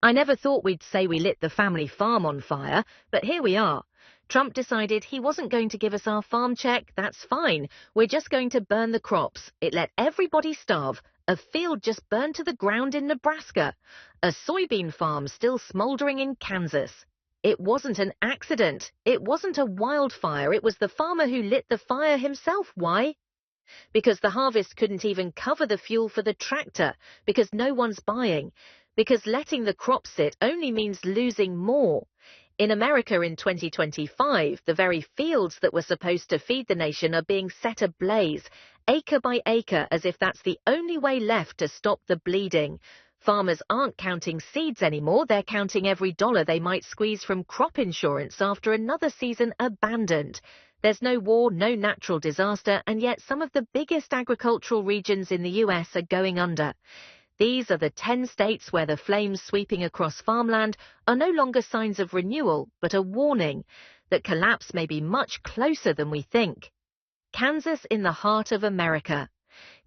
I never thought we'd say we lit the family farm on fire, but here we are. Trump decided he wasn't going to give us our farm check. That's fine. We're just going to burn the crops. It let everybody starve. A field just burned to the ground in Nebraska. A soybean farm still smoldering in Kansas. It wasn't an accident. It wasn't a wildfire. It was the farmer who lit the fire himself. Why? Because the harvest couldn't even cover the fuel for the tractor, because no one's buying, because letting the crop sit only means losing more. In America in 2025, the very fields that were supposed to feed the nation are being set ablaze, acre by acre, as if that's the only way left to stop the bleeding. Farmers aren't counting seeds anymore, they're counting every dollar they might squeeze from crop insurance after another season abandoned. There's no war, no natural disaster, and yet some of the biggest agricultural regions in the US are going under. These are the 10 states where the flames sweeping across farmland are no longer signs of renewal, but a warning that collapse may be much closer than we think. Kansas in the heart of America.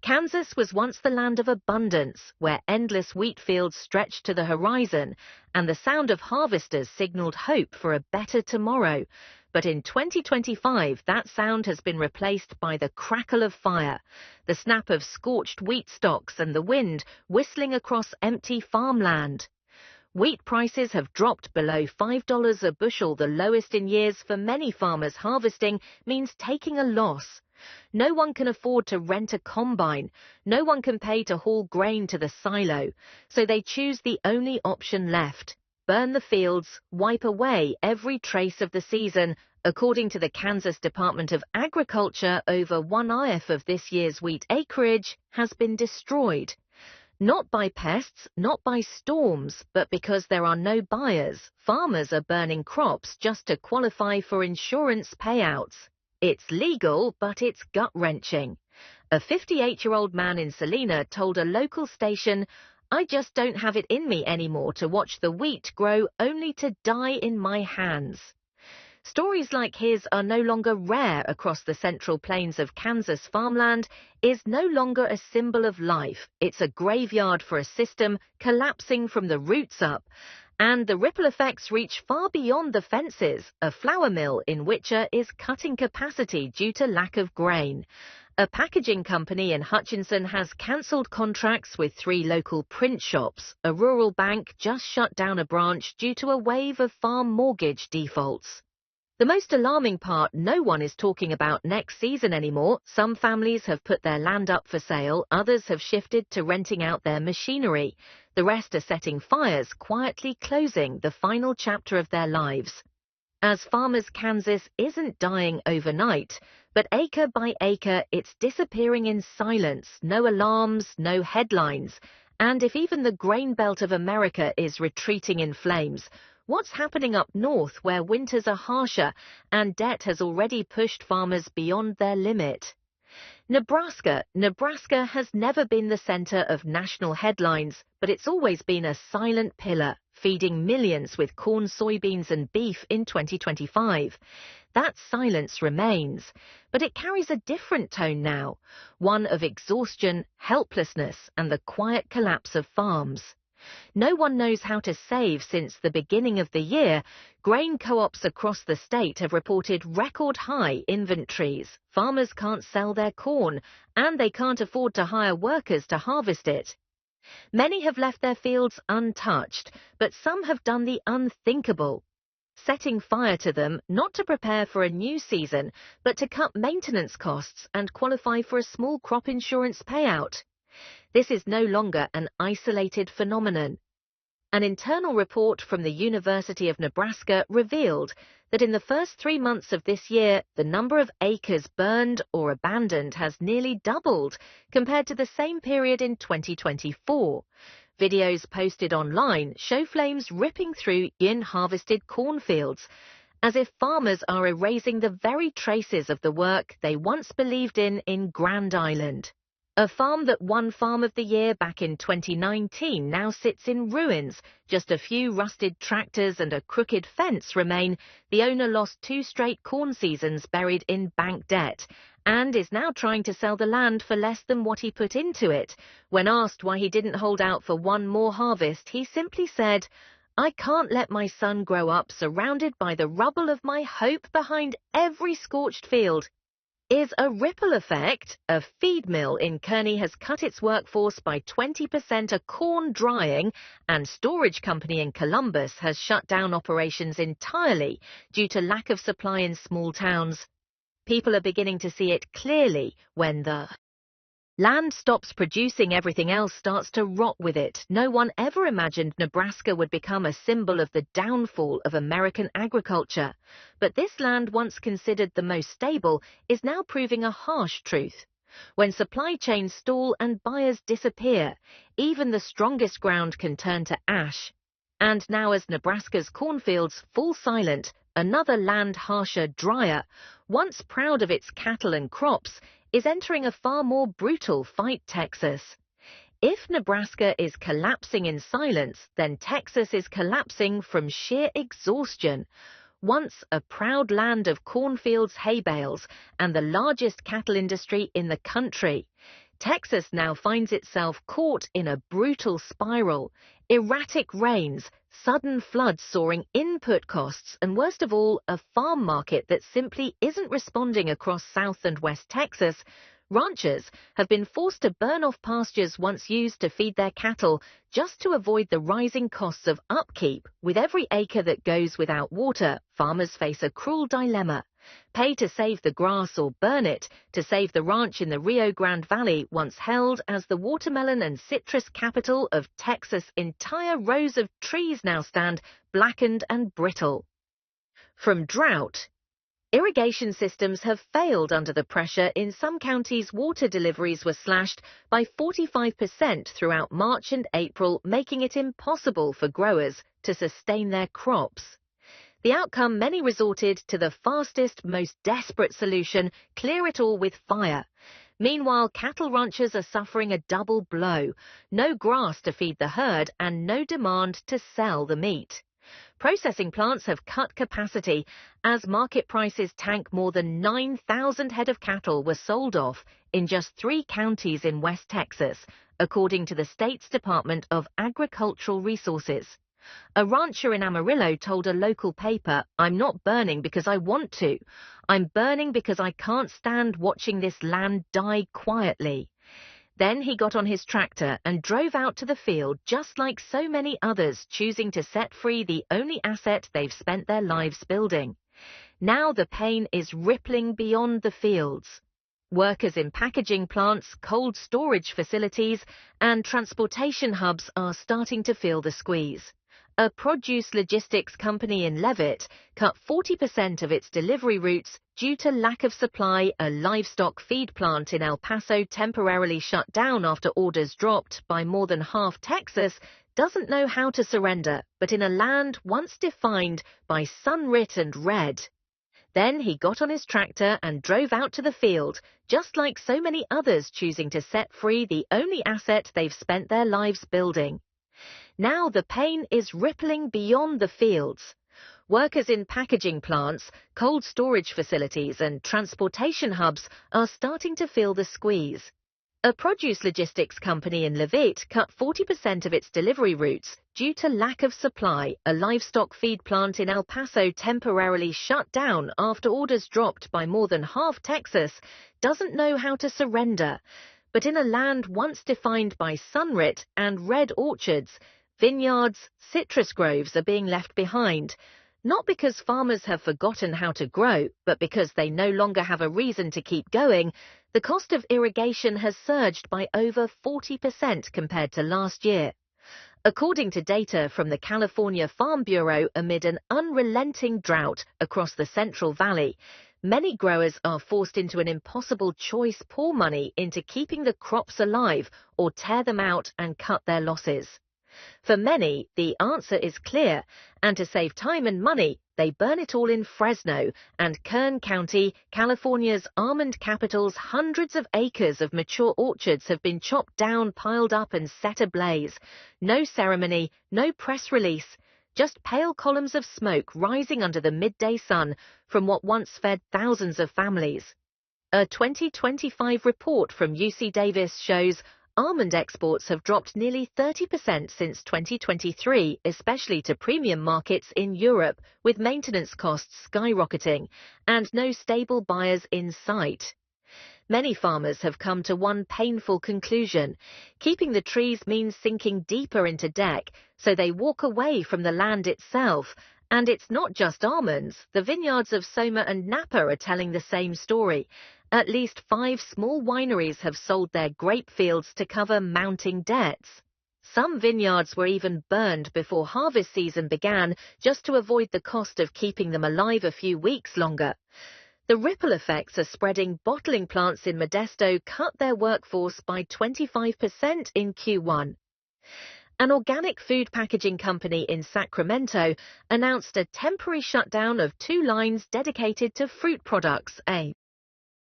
Kansas was once the land of abundance, where endless wheat fields stretched to the horizon, and the sound of harvesters signaled hope for a better tomorrow. But in 2025, that sound has been replaced by the crackle of fire, the snap of scorched wheat stalks, and the wind whistling across empty farmland. Wheat prices have dropped below $5 a bushel, the lowest in years. For many farmers, harvesting means taking a loss. No one can afford to rent a combine. No one can pay to haul grain to the silo. So they choose the only option left: burn the fields, wipe away every trace of the season. According to the Kansas Department of Agriculture, over 1/5 of this year's wheat acreage has been destroyed. Not by pests, not by storms, but because there are no buyers. Farmers are burning crops just to qualify for insurance payouts. It's legal, but it's gut-wrenching. A 58-year-old man in Salina told a local station, "I just don't have it in me anymore to watch the wheat grow only to die in my hands." Stories like his are no longer rare across the central plains of Kansas. Farmland is no longer a symbol of life. It's a graveyard for a system collapsing from the roots up. And the ripple effects reach far beyond the fences. A flour mill in Wicher is cutting capacity due to lack of grain. A packaging company in Hutchinson has cancelled contracts with 3 local print shops. A rural bank just shut down a branch due to a wave of farm mortgage defaults. The most alarming part, no one is talking about next season anymore. Some families have put their land up for sale, others have shifted to renting out their machinery. The rest are setting fires, quietly closing the final chapter of their lives. As farmers, Kansas isn't dying overnight, but acre by acre it's disappearing in silence. No alarms, no headlines. And if even the grain belt of America is retreating in flames, what's happening up north where winters are harsher and debt has already pushed farmers beyond their limit? Nebraska has never been the center of national headlines, but it's always been a silent pillar, feeding millions with corn, soybeans and beef in 2025. That silence remains, but it carries a different tone now, one of exhaustion, helplessness, and the quiet collapse of farms. No one knows how to save. Since the beginning of the year, grain co-ops across the state have reported record-high inventories. Farmers can't sell their corn, and they can't afford to hire workers to harvest it. Many have left their fields untouched, but some have done the unthinkable, setting fire to them, not to prepare for a new season, but to cut maintenance costs and qualify for a small crop insurance payout. This is no longer an isolated phenomenon. An internal report from the University of Nebraska revealed that in the first 3 months of this year, the number of acres burned or abandoned has nearly doubled compared to the same period in 2024. Videos posted online show flames ripping through in-harvested cornfields, as if farmers are erasing the very traces of the work they once believed in Grand Island. A farm that won Farm of the Year back in 2019 now sits in ruins. Just a few rusted tractors and a crooked fence remain. The owner lost 2 straight corn seasons buried in bank debt. and is now trying to sell the land for less than what he put into it. When asked why he didn't hold out for one more harvest, he simply said, "I can't let my son grow up surrounded by the rubble of my hope behind every scorched field." Is a ripple effect. A feed mill in Kearney has cut its workforce by 20%, a corn drying and storage company in Columbus has shut down operations entirely due to lack of supply in small towns. People are beginning to see it clearly when the land stops producing, everything else starts to rot with it. No one ever imagined Nebraska would become a symbol of the downfall of American agriculture. But this land, once considered the most stable, is now proving a harsh truth. When supply chains stall and buyers disappear, even the strongest ground can turn to ash. And now, as Nebraska's cornfields fall silent, another land harsher, drier, once proud of its cattle and crops, is entering a far more brutal fight. Texas. If Nebraska is collapsing in silence, then Texas is collapsing from sheer exhaustion. Once a proud land of cornfields, hay bales, and the largest cattle industry in the country, Texas now finds itself caught in a brutal spiral. Erratic rains, sudden floods, soaring input costs, and worst of all, a farm market that simply isn't responding across South and West Texas. Ranchers have been forced to burn off pastures once used to feed their cattle just to avoid the rising costs of upkeep. With every acre that goes without water, farmers face a cruel dilemma. Pay to save the grass or burn it to save the ranch in the Rio Grande Valley, once held as the watermelon and citrus capital of Texas. Entire rows of trees now stand blackened and brittle from drought. Irrigation systems have failed under the pressure. In some counties, water deliveries were slashed by 45% throughout March and April, making it impossible for growers to sustain their crops. The outcome, many resorted to the fastest, most desperate solution: clear it all with fire. Meanwhile, cattle ranchers are suffering a double blow: no grass to feed the herd and no demand to sell the meat. Processing plants have cut capacity as market prices tank. More than 9,000 head of cattle were sold off in just 3 counties in West Texas, according to the state's Department of Agricultural Resources. A rancher in Amarillo told a local paper, "I'm not burning because I want to. I'm burning because I can't stand watching this land die quietly." Then he got on his tractor and drove out to the field, just like so many others, choosing to set free the only asset they've spent their lives building. Now the pain is rippling beyond the fields. Workers in packaging plants, cold storage facilities, and transportation hubs are starting to feel the squeeze. A produce logistics company in Leavitt cut 40% of its delivery routes due to lack of supply. A livestock feed plant in El Paso temporarily shut down after orders dropped by more than half. Texas doesn't know how to surrender, but in a land once defined by sunrit and red. Then he got on his tractor and drove out to the field, just like so many others, choosing to set free the only asset they've spent their lives building. Now the pain is rippling beyond the fields. Workers in packaging plants, cold storage facilities, and transportation hubs are starting to feel the squeeze. A produce logistics company in Leavitt cut 40% of its delivery routes due to lack of supply. A livestock feed plant in El Paso temporarily shut down after orders dropped by more than half. Texas doesn't know how to surrender. But in a land once defined by sunrit and red orchards, vineyards, citrus groves are being left behind. Not because farmers have forgotten how to grow, but because they no longer have a reason to keep going. The cost of irrigation has surged by over 40% compared to last year. According to data from the California Farm Bureau, amid an unrelenting drought across the Central Valley, many growers are forced into an impossible choice: pour money into keeping the crops alive or tear them out and cut their losses. For many, the answer is clear, and to save time and money, they burn it all in Fresno and Kern County, California's almond capital's hundreds of acres of mature orchards have been chopped down, piled up, and set ablaze. No ceremony, no press release, just pale columns of smoke rising under the midday sun from what once fed thousands of families. A 2025 report from UC Davis shows almond exports have dropped nearly 30% since 2023, especially to premium markets in Europe, with maintenance costs skyrocketing and no stable buyers in sight. Many farmers have come to one painful conclusion. Keeping the trees means sinking deeper into debt, so they walk away from the land itself. And it's not just almonds. The vineyards of Soma and Napa are telling the same story. At least 5 small wineries have sold their grape fields to cover mounting debts. Some vineyards were even burned before harvest season began, just to avoid the cost of keeping them alive a few weeks longer. The ripple effects are spreading. Bottling plants in Modesto cut their workforce by 25% in Q1. An organic food packaging company in Sacramento announced a temporary shutdown of 2 lines dedicated to fruit products. A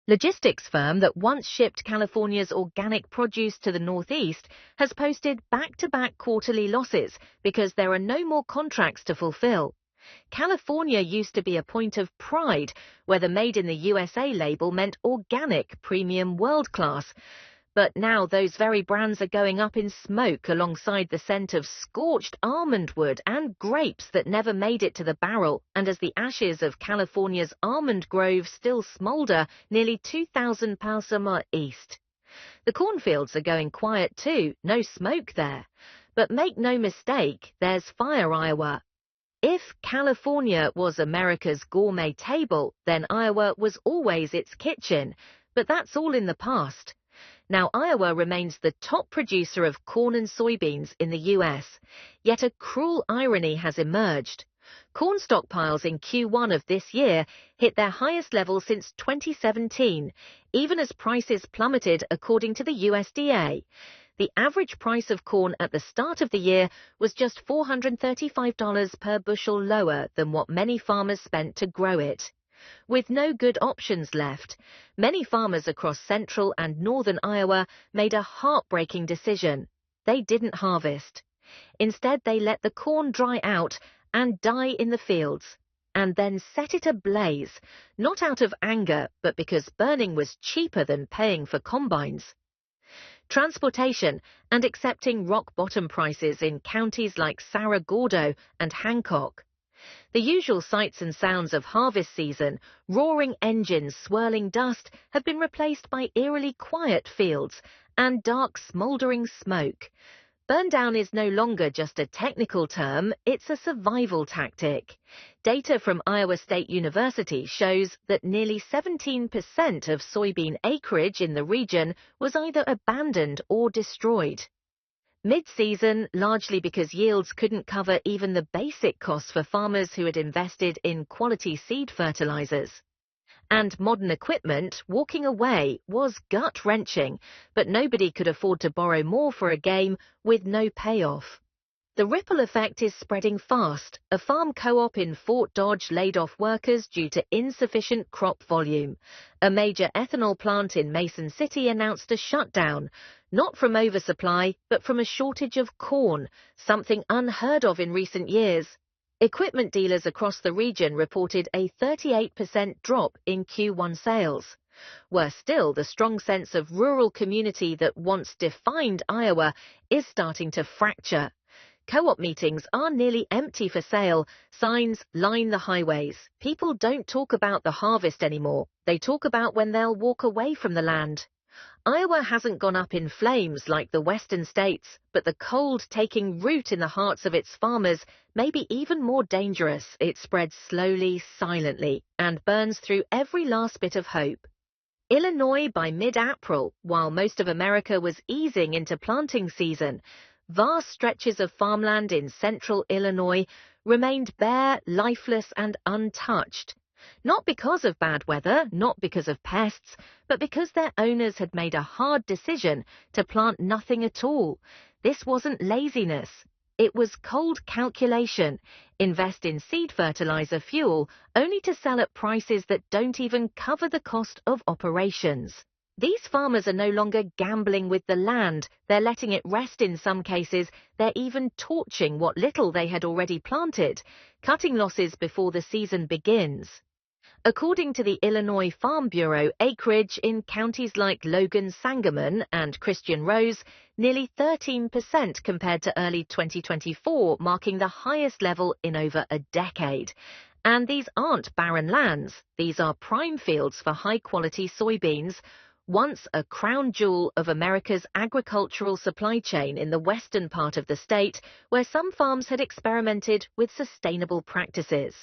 logistics firm that once shipped California's organic produce to the Northeast has posted back-to-back quarterly losses because there are no more contracts to fulfill. California used to be a point of pride, where the Made in the USA label meant organic, premium, world-class. But now those very brands are going up in smoke alongside the scent of scorched almond wood and grapes that never made it to the barrel, and as the ashes of California's almond grove still smolder nearly 2,000 miles east. The cornfields are going quiet too, no smoke there. But make no mistake, there's fire, Iowa. If California was America's gourmet table, then Iowa was always its kitchen. But that's all in the past. Now, Iowa remains the top producer of corn and soybeans in the U.S., yet a cruel irony has emerged. Corn stockpiles in Q1 of this year hit their highest level since 2017, even as prices plummeted according to the USDA. The average price of corn at the start of the year was just $435 per bushel lower than what many farmers spent to grow it. With no good options left, many farmers across central and northern Iowa made a heartbreaking decision. They didn't harvest. Instead, they let the corn dry out and die in the fields, and then set it ablaze, not out of anger, but because burning was cheaper than paying for combines. Transportation and accepting rock-bottom prices in counties like Cerro Gordo and Hancock. The usual sights and sounds of harvest season, roaring engines swirling dust, have been replaced by eerily quiet fields and dark smouldering smoke. Burn down is no longer just a technical term, it's a survival tactic. Data from Iowa State University shows that nearly 17% of soybean acreage in the region was either abandoned or destroyed. Mid-season, largely because yields couldn't cover even the basic costs for farmers who had invested in quality seed fertilizers. And modern equipment, walking away, was gut-wrenching, but nobody could afford to borrow more for a game with no payoff. The ripple effect is spreading fast. A farm co-op in Fort Dodge laid off workers due to insufficient crop volume. A major ethanol plant in Mason City announced a shutdown, not from oversupply, but from a shortage of corn, something unheard of in recent years. Equipment dealers across the region reported a 38% drop in Q1 sales. Worse still, the strong sense of rural community that once defined Iowa is starting to fracture. Co-op meetings are nearly empty for sale. Signs line the highways. People don't talk about the harvest anymore. They talk about when they'll walk away from the land. Iowa hasn't gone up in flames like the western states, but the cold taking root in the hearts of its farmers may be even more dangerous. It spreads slowly, silently, and burns through every last bit of hope. Illinois by mid-April, while most of America was easing into planting season, vast stretches of farmland in central Illinois remained bare, lifeless, and untouched. Not because of bad weather, not because of pests, but because their owners had made a hard decision to plant nothing at all. This wasn't laziness. It was cold calculation. Invest in seed fertilizer fuel, only to sell at prices that don't even cover the cost of operations. These farmers are no longer gambling with the land. They're letting it rest in some cases. They're even torching what little they had already planted, cutting losses before the season begins. According to the Illinois Farm Bureau, acreage in counties like Logan-Sangamon and Christian Rose nearly 13% compared to early 2024, marking the highest level in over a decade. And these aren't barren lands. These are prime fields for high-quality soybeans, once a crown jewel of America's agricultural supply chain in the western part of the state, where some farms had experimented with sustainable practices.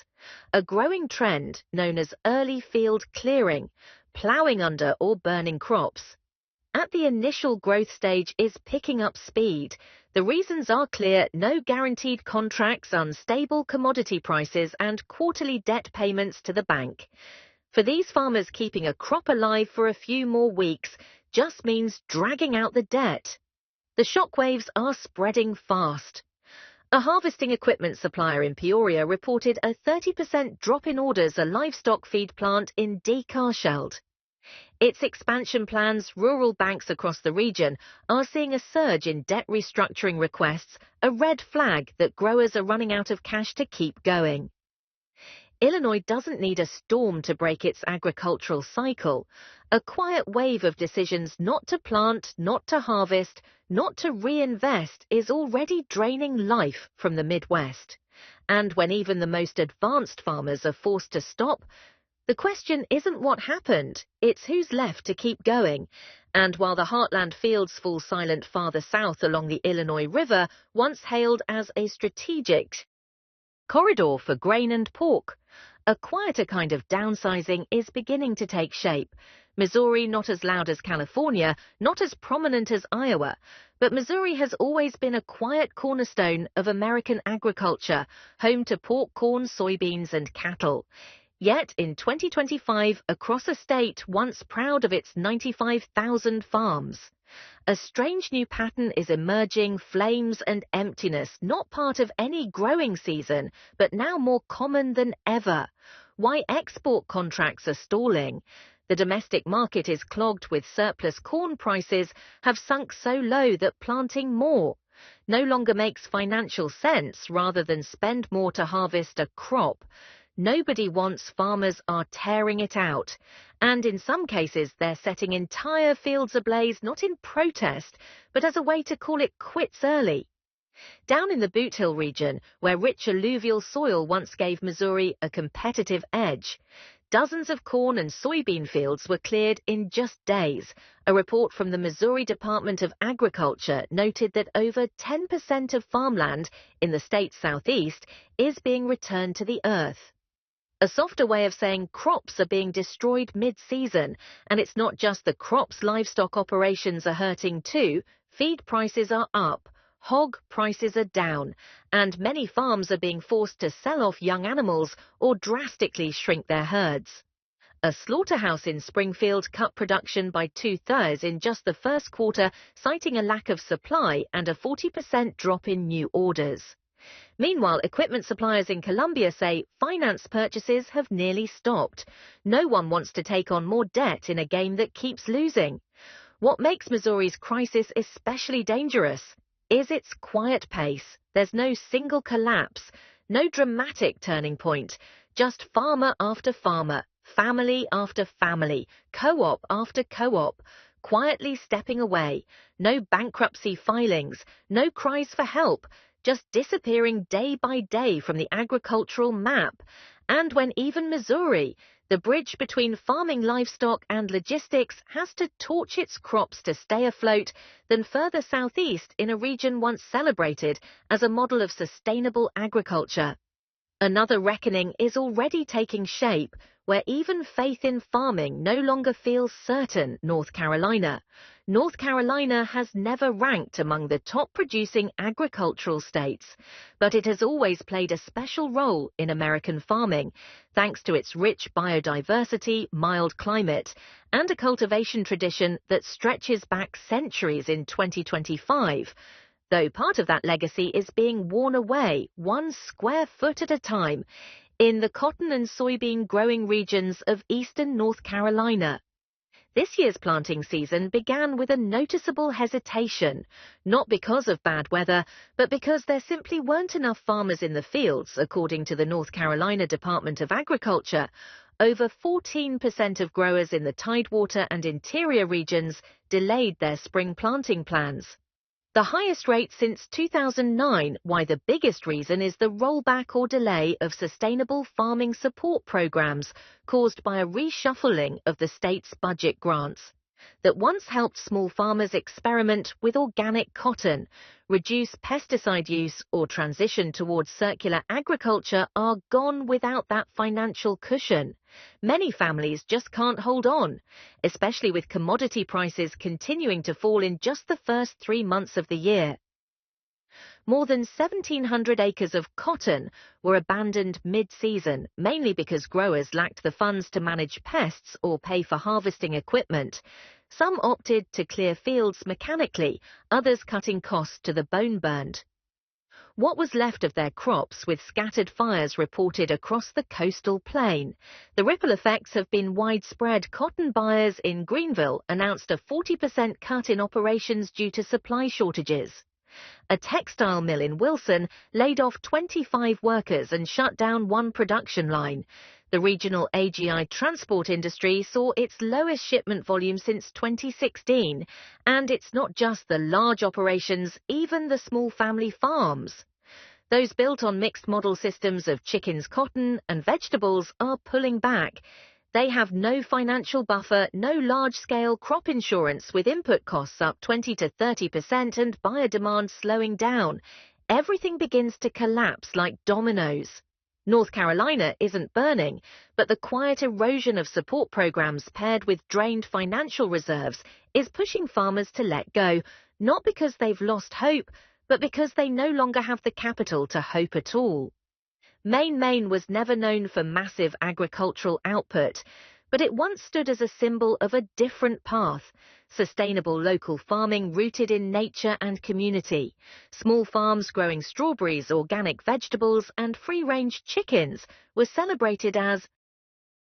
A growing trend known as early field clearing, ploughing under or burning crops, at the initial growth stage is picking up speed. The reasons are clear: no guaranteed contracts, unstable commodity prices, and quarterly debt payments to the bank. For these farmers, keeping a crop alive for a few more weeks just means dragging out the debt. The shockwaves are spreading fast. A harvesting equipment supplier in Peoria reported a 30% drop in orders a livestock feed plant in Carsheld. Its expansion plans, rural banks across the region, are seeing a surge in debt restructuring requests, a red flag that growers are running out of cash to keep going. Illinois doesn't need a storm to break its agricultural cycle. A quiet wave of decisions not to plant, not to harvest, not to reinvest is already draining life from the Midwest. And when even the most advanced farmers are forced to stop, the question isn't what happened, it's who's left to keep going. And while the heartland fields fall silent farther south along the Illinois River, once hailed as a strategic corridor for grain and pork, a quieter kind of downsizing is beginning to take shape. Missouri, not as loud as California, not as prominent as Iowa, but Missouri has always been a quiet cornerstone of American agriculture, home to pork, corn, soybeans, and cattle. Yet in 2025, across a state once proud of its 95,000 farms, a strange new pattern is emerging: flames and emptiness, not part of any growing season, but now more common than ever. Why export contracts are stalling? The domestic market is clogged with surplus. Corn prices have sunk so low that planting more no longer makes financial sense. Rather than spend more to harvest a crop, nobody wants. Farmers are tearing it out. And in some cases, they're setting entire fields ablaze, not in protest, but as a way to call it quits early. Down in the Boot Hill region, where rich alluvial soil once gave Missouri a competitive edge, dozens of corn and soybean fields were cleared in just days. A report from the Missouri Department of Agriculture noted that over 10% of farmland in the state's southeast is being returned to the earth. A softer way of saying crops are being destroyed mid-season, and it's not just the crops. Livestock operations are hurting too. Feed prices are up, hog prices are down, and many farms are being forced to sell off young animals or drastically shrink their herds. A slaughterhouse in Springfield cut production by 2/3 in just the first quarter, citing a lack of supply and a 40% drop in new orders. Meanwhile, equipment suppliers in Columbia say finance purchases have nearly stopped. No one wants to take on more debt in a game that keeps losing. What makes Missouri's crisis especially dangerous is its quiet pace. There's no single collapse, no dramatic turning point, just farmer after farmer, family after family, co-op after co-op, quietly stepping away. No bankruptcy filings, no cries for help, just disappearing day by day from the agricultural map. And when even Missouri, the bridge between farming, livestock and logistics, has to torch its crops to stay afloat, then further southeast in a region once celebrated as a model of sustainable agriculture, another reckoning is already taking shape, where even faith in farming no longer feels certain. North Carolina. North Carolina has never ranked among the top producing agricultural states, but it has always played a special role in American farming, thanks to its rich biodiversity, mild climate, and a cultivation tradition that stretches back centuries. In 2025, though part of that legacy is being worn away, 1 square foot at a time, in the cotton and soybean growing regions of eastern North Carolina. This year's planting season began with a noticeable hesitation, not because of bad weather, but because there simply weren't enough farmers in the fields, according to the North Carolina Department of Agriculture. Over 14% of growers in the Tidewater and interior regions delayed their spring planting plans. The highest rate since 2009, why the biggest reason is the rollback or delay of sustainable farming support programs caused by a reshuffling of the state's budget grants that once helped small farmers experiment with organic cotton, reduce pesticide use, or transition towards circular agriculture are gone without that financial cushion. Many families just can't hold on, especially with commodity prices continuing to fall in just the first 3 months of the year. More than 1,700 acres of cotton were abandoned mid-season, mainly because growers lacked the funds to manage pests or pay for harvesting equipment. Some opted to clear fields mechanically, others cutting costs to the bone burned. What was left of their crops with scattered fires reported across the coastal plain? The ripple effects have been widespread. Cotton buyers in Greenville announced a 40% cut in operations due to supply shortages. A textile mill in Wilson laid off 25 workers and shut down one production line. The regional AGI transport industry saw its lowest shipment volume since 2016. And it's not just the large operations, even the small family farms. Those built on mixed model systems of chickens, cotton, and vegetables are pulling back. They have no financial buffer, no large-scale crop insurance, with input costs up 20 to 30% and buyer demand slowing down. Everything begins to collapse like dominoes. North Carolina isn't burning, but the quiet erosion of support programs paired with drained financial reserves is pushing farmers to let go, not because they've lost hope, but because they no longer have the capital to hope at all. Maine was never known for massive agricultural output, but it once stood as a symbol of a different path. Sustainable local farming rooted in nature and community. Small farms growing strawberries, organic vegetables, and free-range chickens were celebrated as